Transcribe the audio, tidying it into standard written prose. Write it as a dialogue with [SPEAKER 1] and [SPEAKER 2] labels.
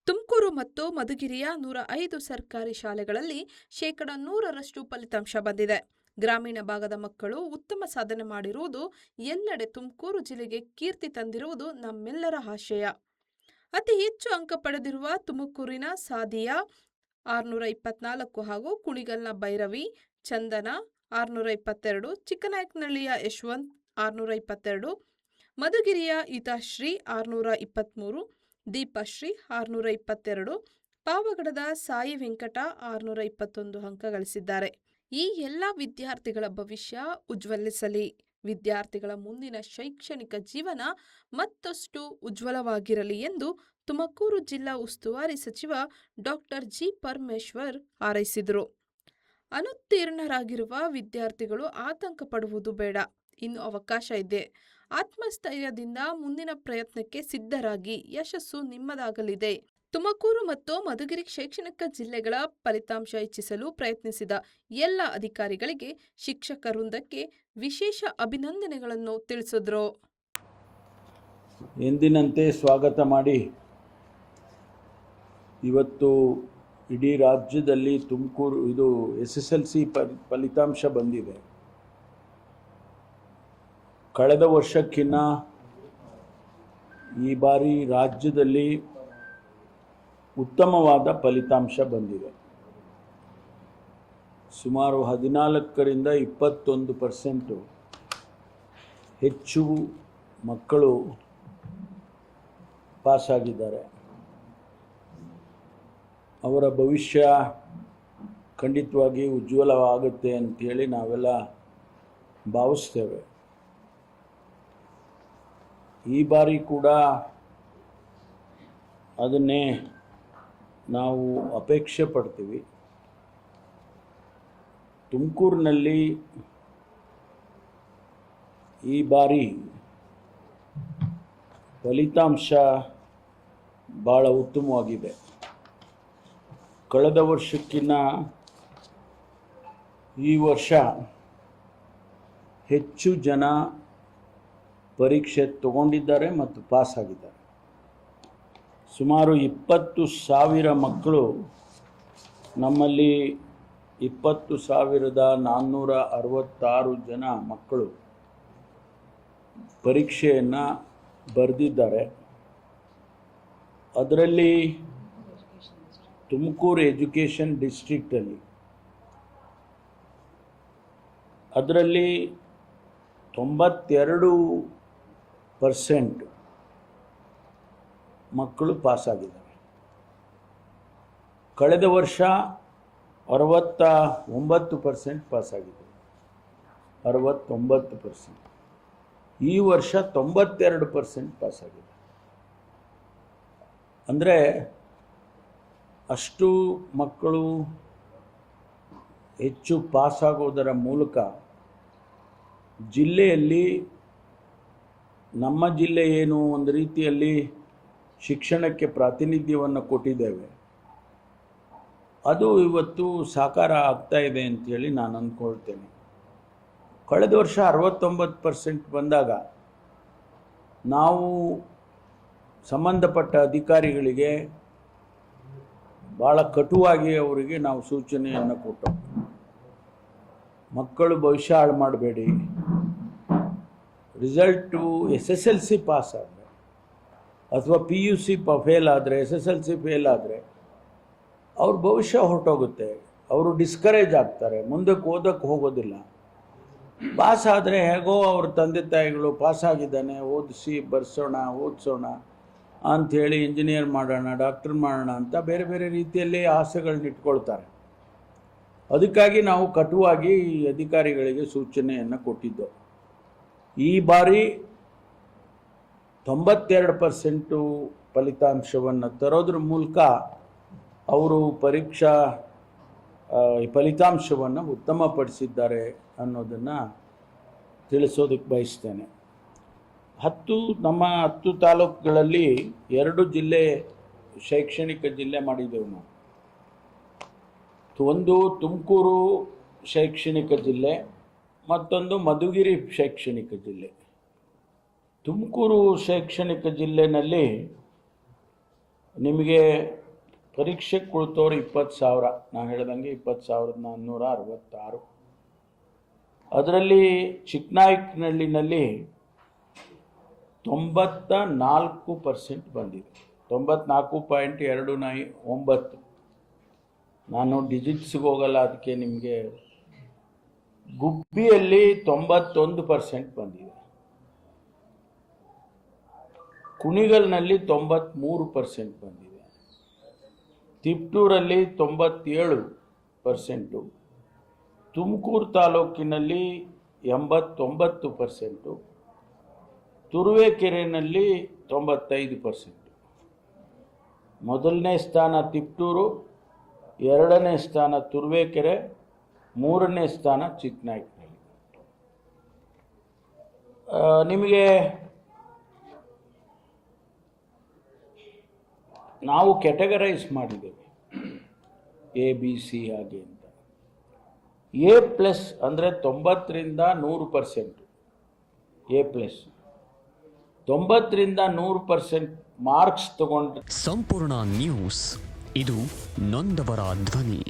[SPEAKER 1] ತುಮಕೂರು ಮತ್ತು ಮಧುಗಿರಿಯ 105 ಸರ್ಕಾರಿ ಶಾಲೆಗಳಲ್ಲಿ 100% ಫಲಿತಾಂಶ ಬಂದಿದೆ. ಗ್ರಾಮೀಣ ಭಾಗದ ಮಕ್ಕಳು ಉತ್ತಮ ಸಾಧನೆ ಮಾಡಿರುವುದು ಎಲ್ಲೆಡೆ ತುಮಕೂರು ಜಿಲ್ಲೆಗೆ ಕೀರ್ತಿ ತಂದಿರುವುದು ನಮ್ಮೆಲ್ಲರ ಆಶಯ. ಅತಿ ಹೆಚ್ಚು ಅಂಕ ಪಡೆದಿರುವ ತುಮಕೂರಿನ ಸಾದಿಯಾ 624 ಹಾಗೂ ಕುಣಿಗಲ್ನ ಭೈರವಿ, ಚಂದನ 622, ಚಿಕ್ಕನಾಯಕನಹಳ್ಳಿಯ ಯಶವಂತ್ 622, ಮಧುಗಿರಿಯ ಹಿತಾಶ್ರೀ 623, ದೀಪಶ್ರೀ 622, ಪಾವಗಡದ ಸಾಯಿ ವೆಂಕಟ 621 ಅಂಕ ಗಳಿಸಿದ್ದಾರೆ. ಈ ಎಲ್ಲ ವಿದ್ಯಾರ್ಥಿಗಳ ಭವಿಷ್ಯ ಉಜ್ವಲಿಸಲಿ. ವಿದ್ಯಾರ್ಥಿಗಳ ಮುಂದಿನ ಶೈಕ್ಷಣಿಕ ಜೀವನ ಮತ್ತಷ್ಟು ಉಜ್ವಲವಾಗಿರಲಿ ಎಂದು ತುಮಕೂರು ಜಿಲ್ಲಾ ಉಸ್ತುವಾರಿ ಸಚಿವ ಡಾಕ್ಟರ್ ಜಿ. ಪರಮೇಶ್ವರ್ ಹಾರೈಸಿದರು. ಅನುತ್ತೀರ್ಣರಾಗಿರುವ ವಿದ್ಯಾರ್ಥಿಗಳು ಆತಂಕ ಪಡುವುದು ಬೇಡ. ಇನ್ನು ಅವಕಾಶ ಇದೆ. ಆತ್ಮಸ್ಥೈರ್ಯದಿಂದ ಮುಂದಿನ ಪ್ರಯತ್ನಕ್ಕೆ ಸಿದ್ಧರಾಗಿ. ಯಶಸ್ಸು ನಿಮ್ಮದಾಗಲಿದೆ. ತುಮಕೂರು ಮತ್ತು ಮಧುಗಿರಿ ಶೈಕ್ಷಣಿಕ ಜಿಲ್ಲೆಗಳ ಫಲಿತಾಂಶ ಹೆಚ್ಚಿಸಲು ಪ್ರಯತ್ನಿಸಿದ ಎಲ್ಲ ಅಧಿಕಾರಿಗಳಿಗೆ, ಶಿಕ್ಷಕ ವೃಂದಕ್ಕೆ ವಿಶೇಷ ಅಭಿನಂದನೆಗಳನ್ನು ತಿಳಿಸಿದರು.
[SPEAKER 2] ಎಂದಿನಂತೆ ಸ್ವಾಗತ ಮಾಡಿ ಇವತ್ತು ಇಡೀ ರಾಜ್ಯದಲ್ಲಿ ತುಮಕೂರು ಇದು SSLC ಫಲಿತಾಂಶ ಬಂದಿದೆ. ಕಳೆದ ವರ್ಷಕ್ಕಿಂತ ಈ ಬಾರಿ ರಾಜ್ಯದಲ್ಲಿ ಉತ್ತಮವಾದ ಫಲಿತಾಂಶ ಬಂದಿದೆ. ಸುಮಾರು 14ರಿಂದ 21% ಹೆಚ್ಚು ಮಕ್ಕಳು ಪಾಸಾಗಿದ್ದಾರೆ. ಅವರ ಭವಿಷ್ಯ ಖಂಡಿತವಾಗಿ ಉಜ್ವಲವಾಗುತ್ತೆ ಅಂಥೇಳಿ ನಾವೆಲ್ಲ ಭಾವಿಸ್ತೇವೆ. ಈ ಬಾರಿ ಕೂಡ ಅದನ್ನೇ ನಾವು ಅಪೇಕ್ಷೆ ಪಡ್ತೀವಿ. ತುಮಕೂರಿನಲ್ಲಿ ಈ ಬಾರಿ ಫಲಿತಾಂಶ ಭಾಳ ಉತ್ತಮವಾಗಿದೆ. ಕಳೆದ ವರ್ಷಕ್ಕಿಂತ ಈ ವರ್ಷ ಹೆಚ್ಚು ಜನ ಪರೀಕ್ಷೆ ತಗೊಂಡಿದ್ದಾರೆ ಮತ್ತು ಪಾಸ್ ಆಗಿದ್ದಾರೆ. ಸುಮಾರು 20,000 ಮಕ್ಕಳು, ನಮ್ಮಲ್ಲಿ 20,466 ಜನ ಮಕ್ಕಳು ಪರೀಕ್ಷೆಯನ್ನು ಬರೆದಿದ್ದಾರೆ. ಅದರಲ್ಲಿ ತುಮಕೂರು ಎಜುಕೇಷನ್ ಡಿಸ್ಟ್ರಿಕ್ಟಲ್ಲಿ ಅದರಲ್ಲಿ 92% ಮಕ್ಕಳು ಪಾಸಾಗಿದ್ದಾರೆ. ಕಳೆದ ವರ್ಷ 69% ಪಾಸಾಗಿದ್ದಾರೆ. 69%. ಈ ವರ್ಷ 92% ಪಾಸಾಗಿದೆ. ಅಂದರೆ ಅಷ್ಟು ಮಕ್ಕಳು ಹೆಚ್ಚು ಪಾಸಾಗೋದರ ಮೂಲಕ ಜಿಲ್ಲೆಯಲ್ಲಿ, ನಮ್ಮ ಜಿಲ್ಲೆ ಏನು ಒಂದು ರೀತಿಯಲ್ಲಿ ಶಿಕ್ಷಣಕ್ಕೆ ಪ್ರಾತಿನಿಧ್ಯವನ್ನು ಕೊಟ್ಟಿದ್ದೇವೆ, ಅದು ಇವತ್ತು ಸಾಕಾರ ಆಗ್ತಾ ಇದೆ ಅಂಥೇಳಿ ನಾನು ಅಂದ್ಕೊಳ್ತೇನೆ. ಕಳೆದ ವರ್ಷ 69% ಬಂದಾಗ ನಾವು ಸಂಬಂಧಪಟ್ಟ ಅಧಿಕಾರಿಗಳಿಗೆ ಭಾಳ ಕಟುವಾಗಿ ಅವರಿಗೆ ನಾವು ಸೂಚನೆಯನ್ನು ಕೊಟ್ಟವು. ಮಕ್ಕಳು ಭವಿಷ್ಯ ಹಾಳು ಮಾಡಬೇಡಿ. ರಿಸಲ್ಟು SSLC ಪಾಸ್ ಆದರೆ ಅಥವಾ PUC ಫೇಲ್ ಆದರೆ, SSLC ಫೇಲ್ ಆದರೆ ಅವ್ರ ಭವಿಷ್ಯ ಹೊರಟೋಗುತ್ತೆ. ಅವರು ಡಿಸ್ಕರೇಜ್ ಆಗ್ತಾರೆ, ಮುಂದಕ್ಕೆ ಓದೋಕ್ಕೆ ಹೋಗೋದಿಲ್ಲ. ಪಾಸ್ ಆದರೆ ಹೇಗೋ ಅವ್ರ ತಂದೆ ತಾಯಿಗಳು ಪಾಸಾಗಿದ್ದಾನೆ, ಓದಿಸೋಣ ಅಂಥೇಳಿ ಇಂಜಿನಿಯರ್ ಮಾಡೋಣ, ಡಾಕ್ಟರ್ ಮಾಡೋಣ ಅಂತ ಬೇರೆ ಬೇರೆ ರೀತಿಯಲ್ಲಿ ಆಸೆಗಳನ್ನ ಇಟ್ಕೊಳ್ತಾರೆ. ಅದಕ್ಕಾಗಿ ನಾವು ಕಟುವಾಗಿ ಅಧಿಕಾರಿಗಳಿಗೆ ಸೂಚನೆಯನ್ನು ಕೊಟ್ಟಿದ್ದು. ಈ ಬಾರಿ 92% ಫಲಿತಾಂಶವನ್ನು ತರೋದ್ರ ಮೂಲಕ ಅವರು ಫಲಿತಾಂಶವನ್ನು ಉತ್ತಮಪಡಿಸಿದ್ದಾರೆ ಅನ್ನೋದನ್ನು ತಿಳಿಸೋದಕ್ಕೆ ಬಯಸ್ತೇನೆ. 10 ತಾಲೂಕುಗಳಲ್ಲಿ 2 ಜಿಲ್ಲೆ ಶೈಕ್ಷಣಿಕ ಜಿಲ್ಲೆ ಮಾಡಿದ್ದೆವು ನಾವು. ಒಂದು ತುಮಕೂರು ಶೈಕ್ಷಣಿಕ ಜಿಲ್ಲೆ, ಮತ್ತೊಂದು ಮಧುಗಿರಿ ಶೈಕ್ಷಣಿಕ ಜಿಲ್ಲೆ. ತುಮಕೂರು ಶೈಕ್ಷಣಿಕ ಜಿಲ್ಲೆನಲ್ಲಿ ನಿಮಗೆ ಪರೀಕ್ಷೆಗೆ ಕುಳಿತವ್ರು 20,000, ನಾನು ಹೇಳ್ದಂಗೆ 20,466. ಅದರಲ್ಲಿ ಚಿಕ್ಕನಾಯಕನಹಳ್ಳಿನಲ್ಲಿ 94% ಬಂದಿದೆ, 94.29. ನಾನು ಡಿಜಿಟ್ಸ್ಗೆ ಹೋಗಲ್ಲ, ಅದಕ್ಕೆ ನಿಮಗೆ. ಗುಬ್ಬಿಯಲ್ಲಿ 91% ಬಂದಿದೆ, ಕುಣಿಗಲ್ನಲ್ಲಿ 93% ಬಂದಿದೆ, ತಿಪ್ಟೂರಲ್ಲಿ 97%, ತುಮಕೂರು ತಾಲೂಕಿನಲ್ಲಿ 89%, ತುರುವೇಕೆರೆಯಲ್ಲಿ 95%. ಮೊದಲನೇ ಸ್ಥಾನ ತಿಪ್ಟೂರು, 2ನೇ ಸ್ಥಾನ ತುರುವೇಕೆರೆ, 3ನೇ ಸ್ಥಾನ ಚಿಕ್ಕನಾಯಕನಹಳ್ಳಿ. ನಿಮಗೆ ನಾವು ಕ್ಯಾಟಗರೈಸ್ ಮಾಡಿದ್ದೇವೆ ABC ಹಾಗೆ ಅಂತ. A+ ಅಂದರೆ 90ರಿಂದ 100%, A+. 90ರಿಂದ 100% ಮಾರ್ಕ್ಸ್ ತಗೊಂಡ್ರೆ
[SPEAKER 3] ಸಂಪೂರ್ಣ ನ್ಯೂಸ್, ಇದು ನೊಂದವರ ಧ್ವನಿ.